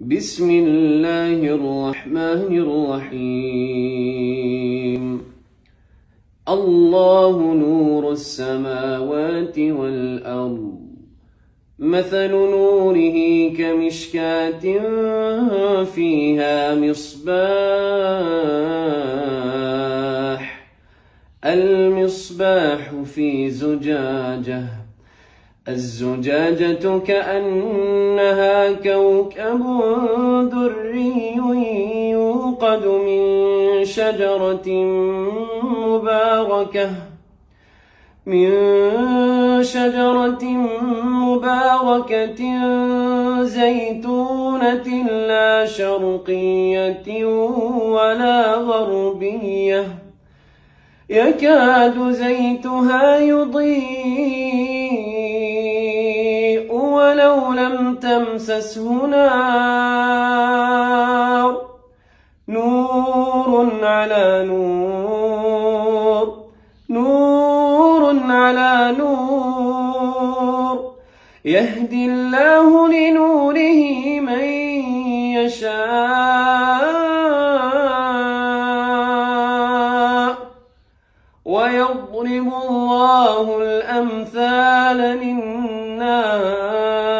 بسم الله الرحمن الرحيم. الله نور السماوات والأرض، مثل نوره كمشكاة فيها مصباح، المصباح في زجاجة، الزجاجة كأنها كوكب دري يوقد من شجرة مباركة زيتونة لا شرقية ولا غربية، يكاد زيتها يضيء ولو لم تمسسه نار، نور على نور، نور على نور، يهدي الله لنوره من يشاء، ويضرب الله الأمثال للناس.